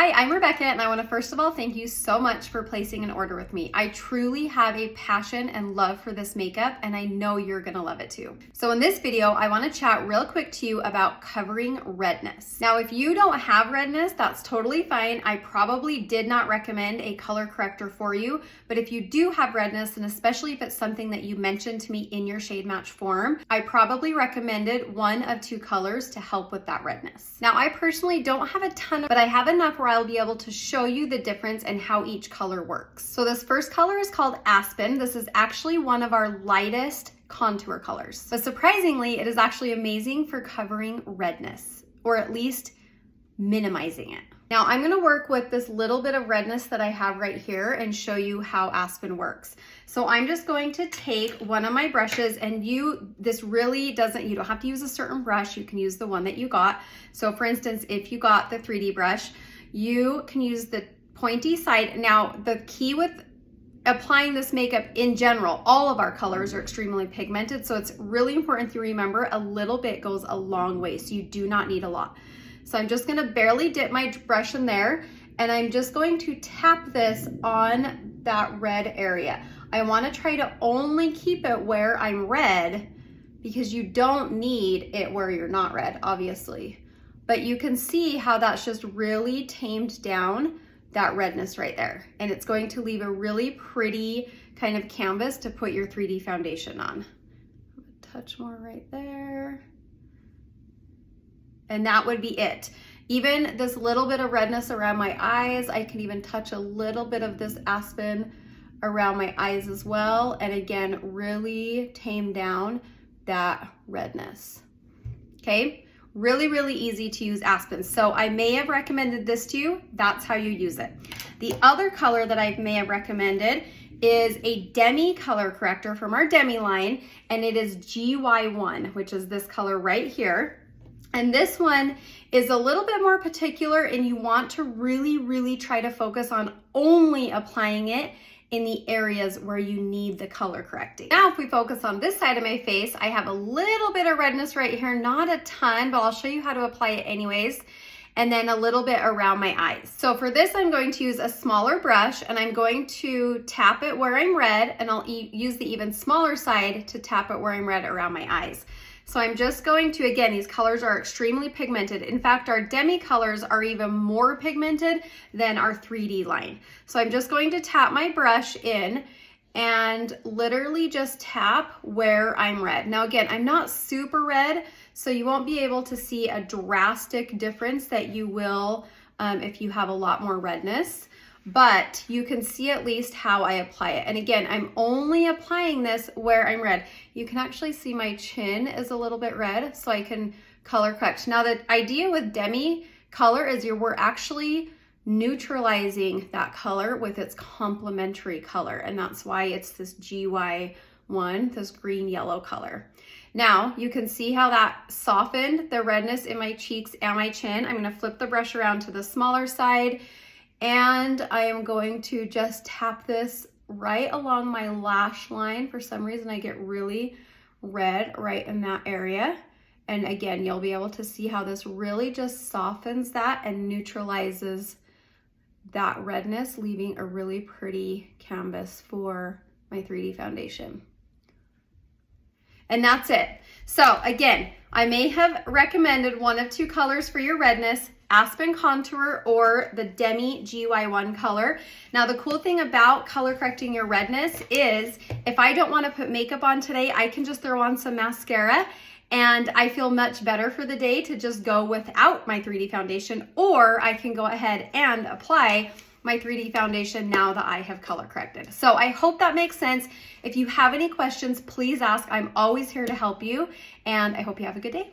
Hi, I'm Rebecca, and I want to first of all thank you so much for placing an order with me. I truly have a passion and love for this makeup, and I know you're going to love it too. So in this video, I want to chat real quick to you about covering redness. Now, if you don't have redness, that's totally fine. I probably did not recommend a color corrector for you, but if you do have redness, and especially if it's something that you mentioned to me in your shade match form, I probably recommended one of two colors to help with that redness. Now, I personally don't have a ton, but I have enough where I'll be able to show you the difference and how each color works. So this first color is called Aspen. This is actually one of our lightest contour colors. But surprisingly, it is actually amazing for covering redness, or at least minimizing it. Now I'm gonna work with this little bit of redness that I have right here and show you how Aspen works. So I'm just going to take one of my brushes, and this really doesn't, you don't have to use a certain brush, you can use the one that you got. So for instance, if you got the 3D brush, you can use the pointy side. Now the key with applying this makeup in general, all of our colors are extremely pigmented, so it's really important to remember a little bit goes a long way, so you do not need a lot. So I'm just gonna barely dip my brush in there, and I'm just going to tap this on that red area. I wanna try to only keep it where I'm red, because you don't need it where you're not red, obviously. But you can see how that's just really tamed down that redness right there. And it's going to leave a really pretty kind of canvas to put your 3D foundation on. A touch more right there. And that would be it. Even this little bit of redness around my eyes, I can even touch a little bit of this Aspen around my eyes as well. And again, really tame down that redness. Okay? Really, really easy to use Aspen. So I may have recommended this to you. That's how you use it. The other color that I may have recommended is a Demi color corrector from our Demi line, and it is GY1, which is this color right here. And this one is a little bit more particular, and you want to really, really try to focus on only applying it in the areas where you need the color correcting. Now, if we focus on this side of my face, I have a little bit of redness right here, not a ton, but I'll show you how to apply it anyways, and then a little bit around my eyes. So for this, I'm going to use a smaller brush, and I'm going to tap it where I'm red, and I'll use the even smaller side to tap it where I'm red around my eyes. So I'm just going to, again, these colors are extremely pigmented. In fact, our Demi colors are even more pigmented than our 3D line. So I'm just going to tap my brush in and literally just tap where I'm red. Now again, I'm not super red, so you won't be able to see a drastic difference that you will if you have a lot more redness. But you can see at least how I apply it. And again, I'm only applying this where I'm red. You can actually see my chin is a little bit red, so I can color correct. Now the idea with Demi color is we're actually neutralizing that color with its complementary color. And that's why it's this GY1, this green yellow color. Now you can see how that softened the redness in my cheeks and my chin. I'm gonna flip the brush around to the smaller side, and I am going to just tap this right along my lash line. For some reason, I get really red right in that area. And again, you'll be able to see how this really just softens that and neutralizes that redness, leaving a really pretty canvas for my 3D foundation. And that's it. So again, I may have recommended one of two colors for your redness, Aspen Contour or the Demi GY1 color. Now the cool thing about color correcting your redness is if I don't want to put makeup on today, I can just throw on some mascara, and I feel much better for the day to just go without my 3D foundation, or I can go ahead and apply my 3D foundation now that I have color corrected. So I hope that makes sense. If you have any questions, please ask. I'm always here to help you, and I hope you have a good day.